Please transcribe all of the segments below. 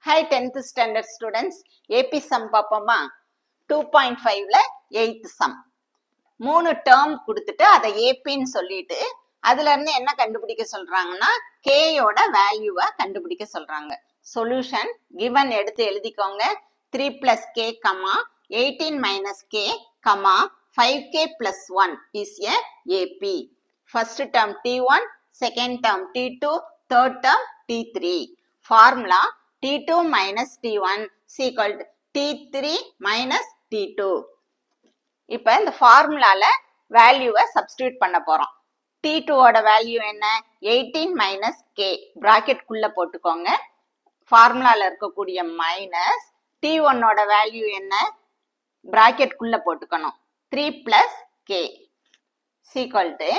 Hi 10th standard students, AP sum பாப்போமா 2.5ல 8th sum. 3 term கொடுத்துட்டு அதை APன்னு சொல்லிட்டு அதுல இருந்து என்ன கண்டுபிடிக்க சொல்றாங்கன்னா K யோட வேல்யூவை கண்டுபிடிக்க சொல்றாங்க. Solution given எடுத்து எழுதிக்கோங்க. 3 plus K, 18 minus K, 5K plus 1 is a AP. First term T1, second term T2, third term T3. Formula T2 minus T1 is equal to T3 minus T2. இப்ப இந்த ஃபார்முலால வேல்யூவை substitute பண்ண போறோம். T2 ஓட value என்ன? 18 minus K bracket குள்ள போட்டுக்கோங்க. ஃபார்முலால இருக்கக்கூடிய மைனஸ் T1 ஓட வேல்யூ என்ன? பிராக்கெட் குள்ள போட்டுக்கணும். 3 plus K is equal to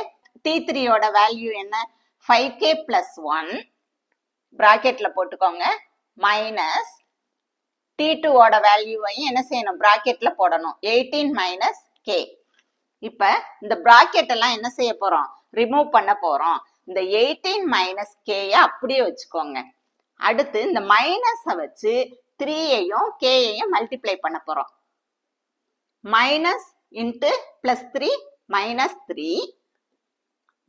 T3 ஓட வேல்யூ என்ன? 5K plus 1 பிராக்கெட்ல போட்டுக்கோங்க. மைனஸ் T2 ஓட வேல்யூவையும் என்ன செய்யணும்? பிராக்கெட்ல போடணும். 18 minus K. இப்ப இந்த பிராக்கெட் எல்லாம் என்ன செய்ய போறோம்? ரிமூவ் பண்ண போறோம். இந்த 18 minus K அப்படியே வச்சுக்கோங்க. அடுத்து இந்த மைனஸை வச்சு 3யையும் K-யையும் மல்டிப்ளை பண்ண போறோம். Minus into plus 3 minus 3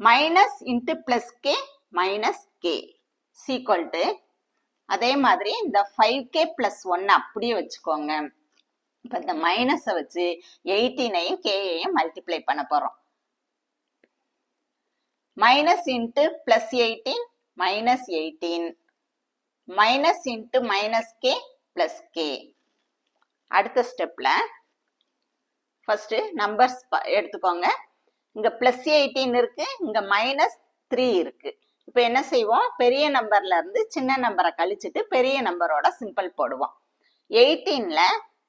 minus into plus K minus K equal to அதே மாதிரி இந்த 5K plus 1 அப்படியே வச்சுக்கோங்க. இப்ப இந்த மைனஸை வச்சு 18யையும் K-யையும் மல்டிப்ளை பண்ண போறோம். Minus into plus 18 minus 18 minus into minus K plus K. அடுத்த ஸ்டெப்ல ஃபர்ஸ்ட் நம்பர்ஸ் எடுத்துக்கோங்க. இங்க பிளஸ் 18 இருக்கு, இங்க மைனஸ் 3 இருக்கு. இப்போ என்ன செய்வோம்? பெரிய நம்பர்ல இருந்து சின்ன நம்பரை கழிச்சுட்டு பெரிய நம்பரோட சிம்பிள் போடுவோம். 18ல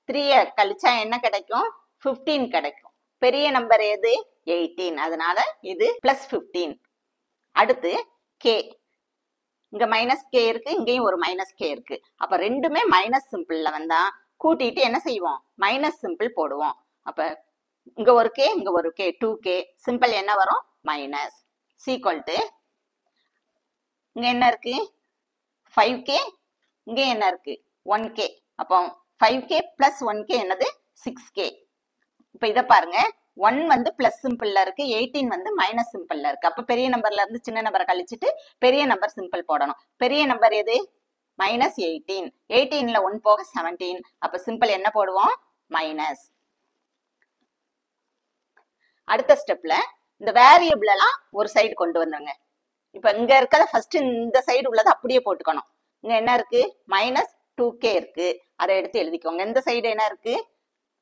3ய கழிச்சா என்ன கிடைக்கும்? 15 கிடைக்கும். பெரிய நம்பர் எது? 18. அதனால இது பிளஸ் 15. அடுத்து K. இங்க மைனஸ் K இருக்கு, இங்கேயும் ஒரு மைனஸ் K இருக்கு. அப்ப ரெண்டுமே மைனஸ் சிம்பிள்ல வந்தா கூட்டிட்டு என்ன செய்வோம்? மைனஸ் சிம்பிள் போடுவோம். அப்ப இங்க ஒரு K, இங்க ஒரு K, 2K. சிம்பிள் என்ன வரும்? மைனஸ் சீக்வல் டு இங்க என்ன இருக்கு? 5K. இங்க என்ன இருக்கு? 1K. அப்போ 5K plus 1K என்னது? 6K. இப்ப இத பாருங்க, 1 வந்து பிளஸ் சிம்பிள்ல இருக்கு, 18 வந்து மைனஸ் சிம்பிள்ல இருக்கு. அப்ப பெரிய நம்பர்ல இருந்து சின்ன நம்பரை கழிச்சுட்டு பெரிய நம்பர் சிம்பிள் போடணும். பெரிய நம்பர் எது? மைனஸ் 18. 18ல 1 போக 17. அப்ப சிம்பிள் என்ன போடுவோம்? மைனஸ். அடுத்த ஸ்டெப்ல இந்த வேரியபிள் எல்லாம் ஒரு சைடு கொண்டு வந்துருங்க. இப்ப இங்க இருக்கிறத ஃபர்ஸ்ட் இந்த சைடு உள்ளதை அப்படியே போட்டுக்கணும். இங்க என்ன இருக்கு? மைனஸ் 2K இருக்கு, அதை எடுத்து எழுதிக்கோங்க. இந்த சைடு என்ன இருக்கு?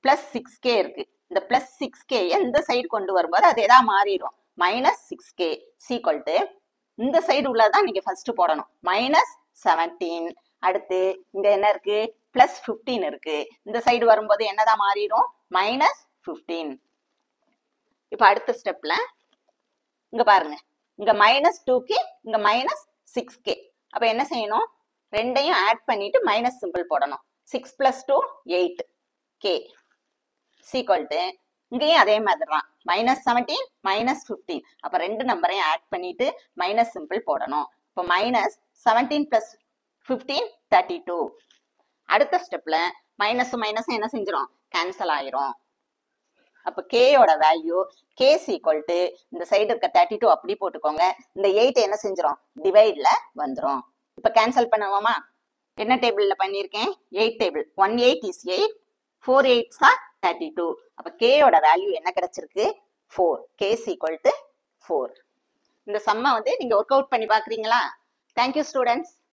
பிளஸ் 6K இருக்கு. இந்த பிளஸ் 6K இந்த சைடு கொண்டு வரும்போது அது எதா மாறிடும்? மைனஸ் 6K சீக்வல் டு இந்த சைடு உள்ளதான் நீங்க ஃபர்ஸ்ட் போடணும். மைனஸ் 17. அடுத்து இங்க என்ன இருக்கு? பிளஸ் 15 இருக்கு. இந்த சைடு வரும்போது என்னதான் மாறிடும்? மைனஸ் 15. இப்ப அடுத்த ஸ்டெப்ல இங்க பாருங்க, இங்க மைனஸ் 2K, இங்க மைனஸ் 6K. அப்ப என்ன செய்யணும்? ரெண்டையும் ஆட் பண்ணிட்டு மைனஸ் சிம்பிள் போடணும். 6 plus 2 8K சீக்வல் டு இங்கேயும் அதே மாதிரி தான். Minus 17 minus 15. அப்ப ரெண்டு நம்பரையும் ஆட் பண்ணிட்டு மைனஸ் சிம்பிள் போடணும். இப்போ மைனஸ் 17 பிளஸ் 15 32. அடுத்த ஸ்டெப்ல மைனஸ் மைனஸ் என்ன செஞ்சிடும்? கேன்சல் ஆயிரும். அப்ப K-யோட வேல்யூ K சீக்வல் டு இந்த சைடு இருக்க 32 அப்படி போட்டுக்கோங்க. இந்த 8 என்ன செஞ்சிடும்? டிவைட்ல வந்துடும். இப்ப கேன்சல் பண்ணுவோமா? என்ன டேபிள்ல பண்ணியிருக்கேன்? 8 டேபிள். 1 8 is 8, 4 8s are 32. அப்ப K-யோட வேல்யூ என்ன கிடைச்சிருக்கு? 4. K equal to 4. இந்த சம்மை வந்து நீங்க ஒர்க் அவுட் பண்ணி பாக்குறீங்களா? Thank you students.